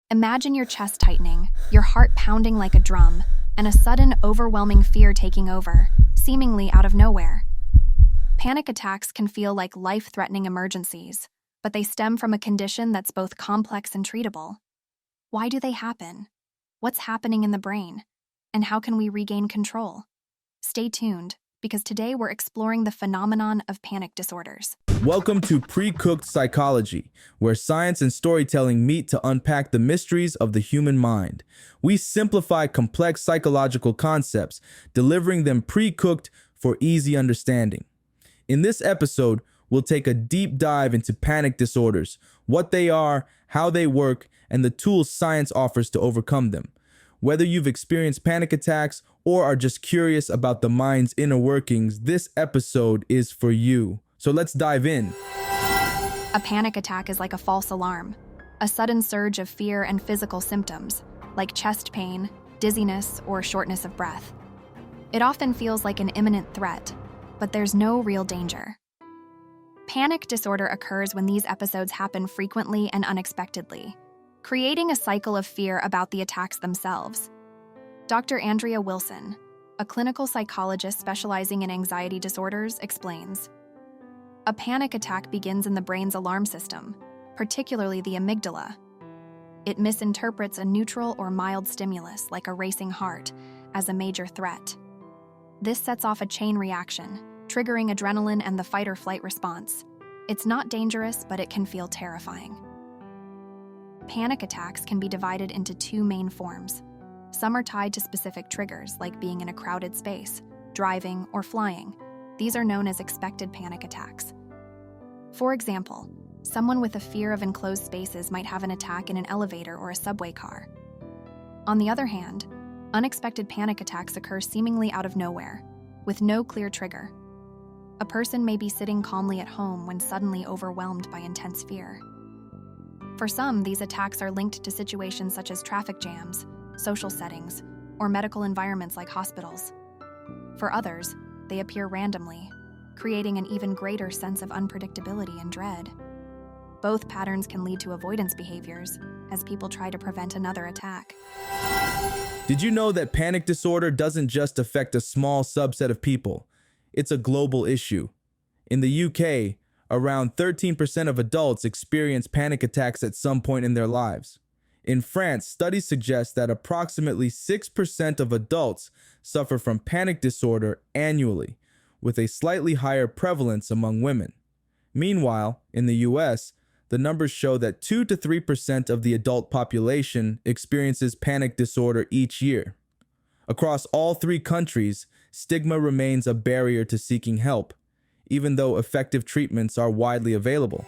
Imagine your chest tightening, your heart pounding like a drum, and a sudden, overwhelming fear taking over, seemingly out of nowhere. Panic attacks can feel like life-threatening emergencies, but they stem from a condition that's both complex and treatable. Why do they happen? What's happening in the brain? And how can we regain control? Stay tuned, because today we're exploring the phenomenon of panic disorders. Welcome to Precooked Psychology, where science and storytelling meet to unpack the mysteries of the human mind. We simplify complex psychological concepts, delivering them pre-cooked for easy understanding. In this episode, we'll take a deep dive into panic disorders, what they are, how they work, and the tools science offers to overcome them. Whether you've experienced panic attacks or are just curious about the mind's inner workings, this episode is for you. So let's dive in. A panic attack is like a false alarm, a sudden surge of fear and physical symptoms, like chest pain, dizziness, or shortness of breath. It often feels like an imminent threat, but there's no real danger. Panic disorder occurs when these episodes happen frequently and unexpectedly, creating a cycle of fear about the attacks themselves. Dr. Andrea Wilson, a clinical psychologist specializing in anxiety disorders, explains, "A panic attack begins in the brain's alarm system, particularly the amygdala. It misinterprets a neutral or mild stimulus, like a racing heart, as a major threat. This sets off a chain reaction, triggering adrenaline and the fight-or-flight response. It's not dangerous, but it can feel terrifying." Panic attacks can be divided into two main forms. Some are tied to specific triggers, like being in a crowded space, driving, or flying. These are known as expected panic attacks. For example, someone with a fear of enclosed spaces might have an attack in an elevator or a subway car. On the other hand, unexpected panic attacks occur seemingly out of nowhere, with no clear trigger. A person may be sitting calmly at home when suddenly overwhelmed by intense fear. For some, these attacks are linked to situations such as traffic jams, social settings, or medical environments like hospitals. For others, they appear randomly, creating an even greater sense of unpredictability and dread. Both patterns can lead to avoidance behaviors, as people try to prevent another attack. Did you know that panic disorder doesn't just affect a small subset of people? It's a global issue. In the UK, around 13% of adults experience panic attacks at some point in their lives. In France, studies suggest that approximately 6% of adults suffer from panic disorder annually, with a slightly higher prevalence among women. Meanwhile, in the US, the numbers show that 2 to 3% of the adult population experiences panic disorder each year. Across all three countries, stigma remains a barrier to seeking help, even though effective treatments are widely available.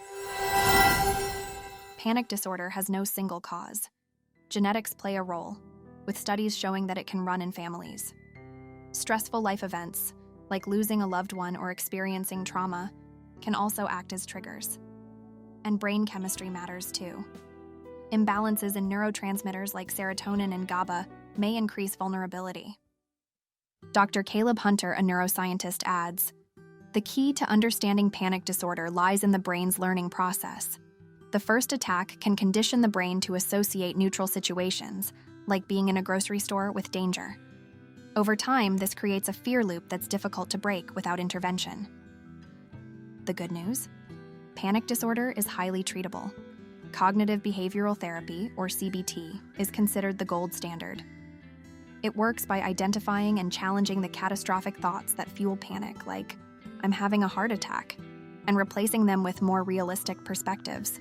Panic disorder has no single cause. Genetics play a role, with studies showing that it can run in families. Stressful life events, like losing a loved one or experiencing trauma, can also act as triggers. And brain chemistry matters too. Imbalances in neurotransmitters like serotonin and GABA may increase vulnerability. Dr. Caleb Hunter, a neuroscientist, adds, "The key to understanding panic disorder lies in the brain's learning process. The first attack can condition the brain to associate neutral situations, like being in a grocery store, with danger. Over time, this creates a fear loop that's difficult to break without intervention." The good news? Panic disorder is highly treatable. Cognitive behavioral therapy, or CBT, is considered the gold standard. It works by identifying and challenging the catastrophic thoughts that fuel panic, like, "I'm having a heart attack," and replacing them with more realistic perspectives.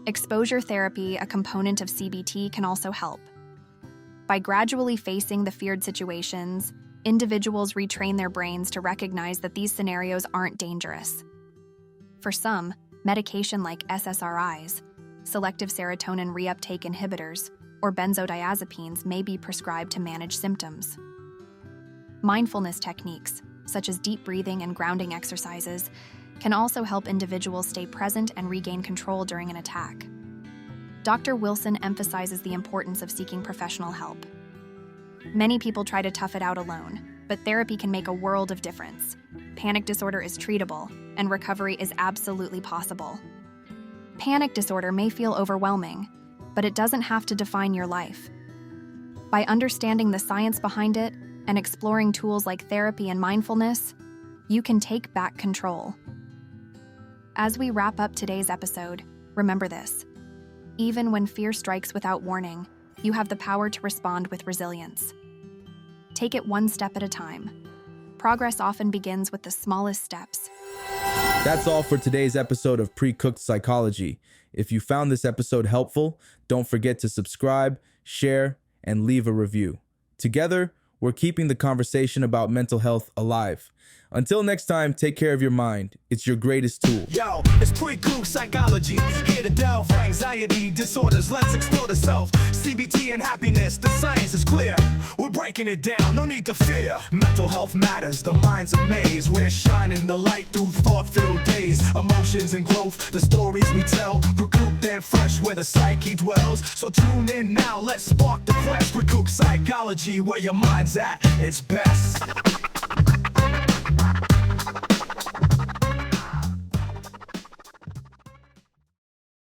Exposure therapy, a component of CBT, can also help. By gradually facing the feared situations, individuals retrain their brains to recognize that these scenarios aren't dangerous. For some, medication like SSRIs, selective serotonin reuptake inhibitors, or benzodiazepines may be prescribed to manage symptoms. Mindfulness techniques, such as deep breathing and grounding exercises, can also help individuals stay present and regain control during an attack. Dr. Wilson emphasizes the importance of seeking professional help. Many people try to tough it out alone, but therapy can make a world of difference. Panic disorder is treatable, and recovery is absolutely possible. Panic disorder may feel overwhelming, but it doesn't have to define your life. By understanding the science behind it and exploring tools like therapy and mindfulness, you can take back control. As we wrap up today's episode, remember this. Even when fear strikes without warning, you have the power to respond with resilience. Take it one step at a time. Progress often begins with the smallest steps. That's all for today's episode of Precooked Psychology. If you found this episode helpful, don't forget to subscribe, share, and leave a review. Together, we're keeping the conversation about mental health alive. Until next time, take care of your mind. It's your greatest tool. Yo, it's Precooked Psychology. Here to delve anxiety disorders. Let's explore the self. CBT and happiness. The science is clear. We're breaking it down. No need to fear. Mental health matters. The mind's a maze. We're shining the light through thought-filled days. Emotions and growth. The stories we tell. Precooked and fresh where the psyche dwells. So tune in now. Let's spark the quest. Precooked Psychology, where your mind's at its best.